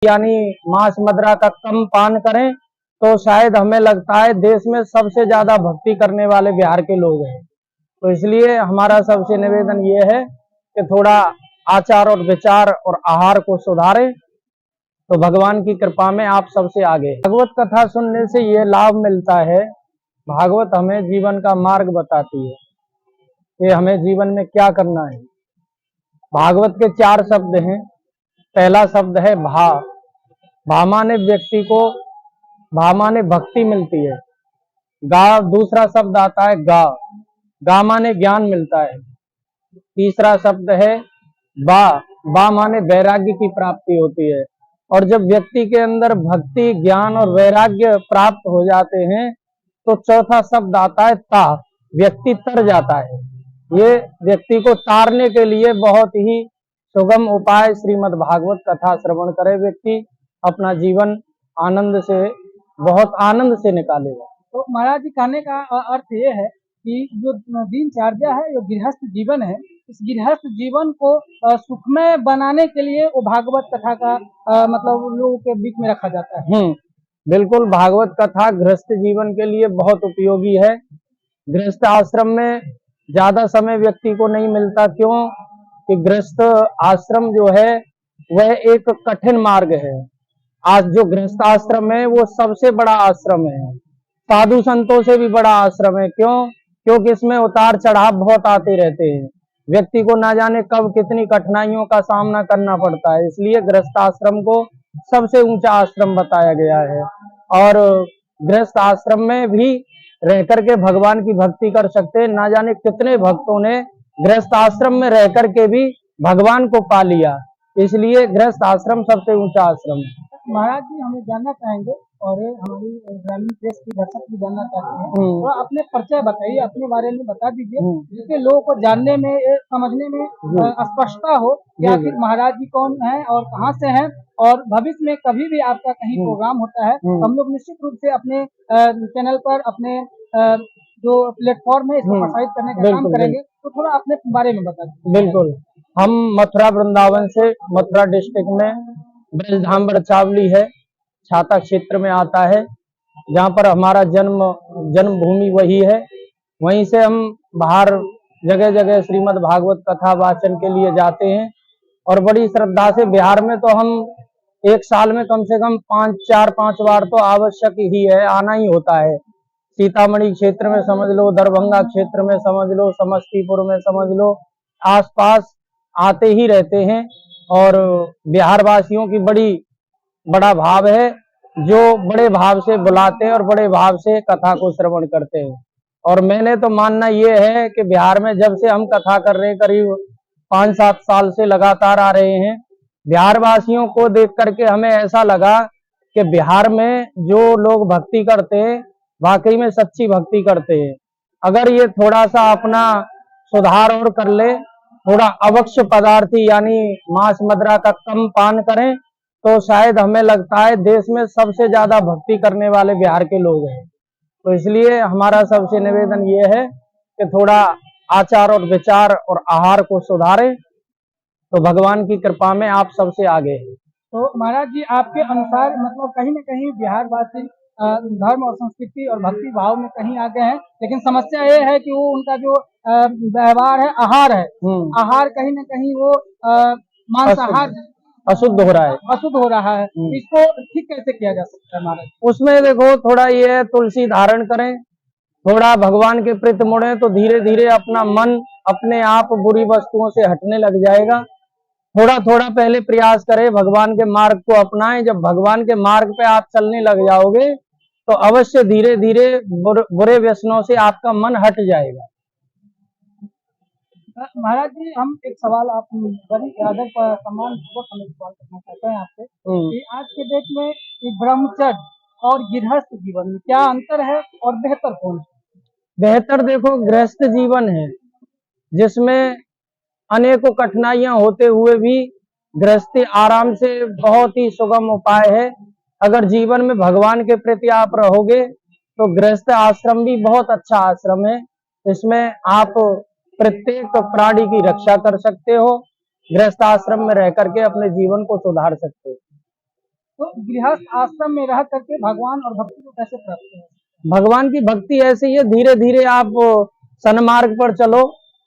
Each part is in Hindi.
यानी मांस मदिरा का कम पान करें तो शायद हमें लगता है देश में सबसे ज्यादा भक्ति करने वाले बिहार के लोग हैं। तो इसलिए हमारा सबसे निवेदन ये है कि थोड़ा आचार और विचार और आहार को सुधारें तो भगवान की कृपा में आप सबसे आगे। भागवत कथा सुनने से ये लाभ मिलता है, भागवत हमें जीवन का मार्ग बताती है कि हमें जीवन में क्या करना है। भागवत के 4 शब्द हैं। पहला शब्द है भा। भा माने व्यक्ति को, भा माने भक्ति मिलती है। गा दूसरा शब्द आता है गा। गा माने ज्ञान मिलता है। तीसरा शब्द है बा। बा माने वैराग्य की प्राप्ति होती है। और जब व्यक्ति के अंदर भक्ति, ज्ञान और वैराग्य प्राप्त हो जाते हैं तो चौथा शब्द आता है ता। व्यक्ति तर जाता है। ये व्यक्ति को तारने के लिए बहुत ही सुगम उपाय श्रीमद् भागवत कथा श्रवण करे व्यक्ति अपना जीवन आनंद से, बहुत आनंद से निकालेगा। तो महाराज जी कहने का अर्थ ये है कि जो दिनचर्या है, जो गृहस्थ जीवन है, इस गृहस्थ जीवन को सुखमय बनाने के लिए वो भागवत कथा का मतलब लोगों के बीच में रखा जाता है। बिल्कुल, भागवत कथा गृहस्थ जीवन के लिए बहुत उपयोगी है। गृहस्थ आश्रम में ज्यादा समय व्यक्ति को नहीं मिलता। क्यों कि गृहस्थ आश्रम जो है वह एक कठिन मार्ग है। आज जो गृहस्थ आश्रम है वो सबसे बड़ा आश्रम है, साधु संतों से भी बड़ा आश्रम है। क्योंकि इसमें उतार चढ़ाव बहुत आते रहते हैं। व्यक्ति को ना जाने कब कितनी कठिनाइयों का सामना करना पड़ता है। इसलिए गृहस्थ आश्रम को सबसे ऊंचा आश्रम बताया गया है। और गृहस्थ आश्रम में भी रह करके भगवान की भक्ति कर सकते हैं। ना जाने कितने भक्तों ने गृहस्थ आश्रम में रह करके भी भगवान को पा लिया। इसलिए गृहस्थ आश्रम सबसे ऊंचा आश्रम है। महाराज जी हमें जानना चाहेंगे और हमारी ग्रामीण प्रेस की दर्शक भी जानना चाहते हैं, तो अपने परिचय बताइए, अपने बारे में बता दीजिए जिससे लोगों को जानने में, समझने में स्पष्टता हो कि आखिर महाराज जी कौन है और कहाँ से हैं। और भविष्य में कभी भी आपका कहीं प्रोग्राम होता है हम लोग निश्चित रूप से अपने चैनल पर, अपने जो प्लेटफॉर्म है इसको प्रसारित करने का काम करेंगे। तो थोड़ा अपने बारे में बता दीजिए। बिल्कुल, हम मथुरा वृंदावन से, मथुरा डिस्ट्रिक्ट में ब्रजधाम बरचावली है, छाता क्षेत्र में आता है, जहाँ पर हमारा जन्मभूमि वही है। वहीं से हम बाहर जगह जगह श्रीमद् भागवत कथा वाचन के लिए जाते हैं और बड़ी श्रद्धा से। बिहार में तो हम एक साल में कम से कम 4-5 बार तो आवश्यक ही है, आना ही होता है। सीतामढ़ी क्षेत्र में समझ लो, दरभंगा क्षेत्र में समझ लो, समस्तीपुर में समझ लो, आसपास आते ही रहते हैं। और बिहार वासियों की बड़ा भाव है, जो बड़े भाव से बुलाते हैं और बड़े भाव से कथा को श्रवण करते हैं। और मैंने तो मानना ये है कि बिहार में जब से हम कथा कर रहे हैं, करीब 5-7 साल से लगातार आ रहे हैं, बिहार वासियों को देख करके हमें ऐसा लगा कि बिहार में जो लोग भक्ति करते हैं वाकई में सच्ची भक्ति करते हैं। अगर ये थोड़ा सा अपना सुधार और कर ले, थोड़ा अवक्ष पदार्थी यानी मांस मदिरा का कम पान करें तो शायद हमें लगता है देश में सबसे ज्यादा भक्ति करने वाले बिहार के लोग हैं। तो इसलिए हमारा सबसे निवेदन ये है कि थोड़ा आचार और विचार और आहार को सुधारें तो भगवान की कृपा में आप सबसे आगे हैं। तो महाराज जी आपके अनुसार मतलब कहीं न कहीं बिहार वासी धर्म और संस्कृति और भक्ति भाव में कहीं आगे हैं, लेकिन समस्या ये है कि वो उनका जो व्यवहार है, आहार है, आहार कहीं न कहीं वो मांसाहार अशुद्ध हो रहा है। इसको ठीक कैसे किया जा सकता है महाराज? उसमें देखो थोड़ा ये है, तुलसी धारण करें, थोड़ा भगवान के प्रति मुड़े तो धीरे धीरे अपना मन अपने आप बुरी वस्तुओं से हटने लग जाएगा। थोड़ा थोड़ा पहले प्रयास करें, भगवान के मार्ग को अपनाएं। जब भगवान के मार्ग पे आप चलने लग जाओगे तो अवश्य धीरे धीरे बुरे व्यसनों से आपका मन हट जाएगा। महाराज जी हम एक सवाल, आप बड़ी आदर पर सम्मान पूर्वक हमें सवाल करना चाहते हैं आपसे कि आज के डेट में ब्रह्मचर्य और गृहस्थ जीवन में क्या अंतर है और बेहतर कौन है? बेहतर देखो गृहस्थ जीवन है जिसमें अनेकों कठिनाइयां होते हुए भी गृहस्थी आराम से बहुत ही सुगम उपाय है। अगर जीवन में भगवान के प्रति आप रहोगे तो गृहस्थ आश्रम भी बहुत अच्छा आश्रम है। इसमें आप प्रत्येक प्राणी की रक्षा कर सकते हो, गृहस्थ आश्रम में रह करके अपने जीवन को सुधार सकते हो। गृहस्थ आश्रम में रह करके भगवान और भक्ति को कैसे प्राप्त करें? भगवान की भक्ति ऐसे ही है, धीरे धीरे आप सन्मार्ग पर चलो,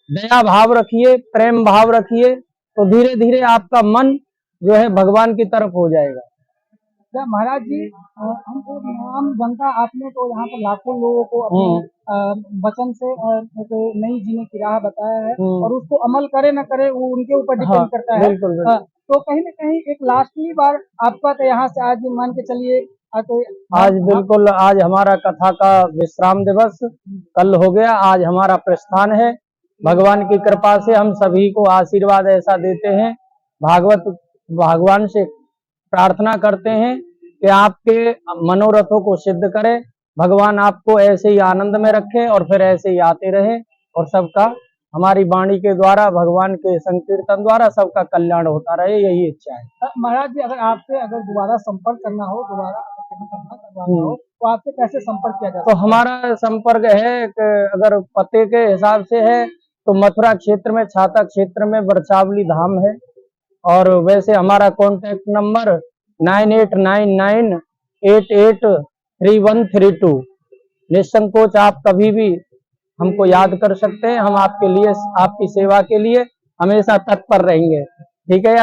दया भाव रखिए, प्रेम भाव रखिए, तो धीरे धीरे आपका मन जो है भगवान की तरफ हो जाएगा। क्या महाराज जी, हमको आम जनता, आपने तो यहाँ पर लाखों लोगों को अपने वचन से एक नई जीने की राह बताया है, और उसको अमल करे न करे वो उनके ऊपर डिपेंड करता है। बिल्कुल, बिल्कुल। तो कहीं न कहीं एक लास्टली बार आपका तो यहाँ से आज मान के चलिए आज बिल्कुल, आज हमारा कथा का विश्राम दिवस कल हो गया, आज हमारा प्रस्थान है। भगवान की कृपा से हम सभी को आशीर्वाद ऐसा देते हैं, भगवान से प्रार्थना करते हैं कि आपके मनोरथों को सिद्ध करे, भगवान आपको ऐसे ही आनंद में रखे और फिर ऐसे ही आते रहे, और सबका हमारी वाणी के द्वारा, भगवान के संकीर्तन द्वारा सबका कल्याण होता रहे, यही इच्छा है। महाराज जी, अगर आपसे दोबारा संपर्क करना हो, करवाना हो, तो आपसे कैसे संपर्क किया जाता है? तो हमारा संपर्क है कि अगर पते के हिसाब से है तो मथुरा क्षेत्र में, छाता क्षेत्र में बरसावली धाम है, और वैसे हमारा कॉन्टैक्ट नंबर 9899883132। निसंकोच आप कभी भी हमको याद कर सकते हैं, हम आपके लिए, आपकी सेवा के लिए हमेशा तत्पर रहेंगे। ठीक है यार।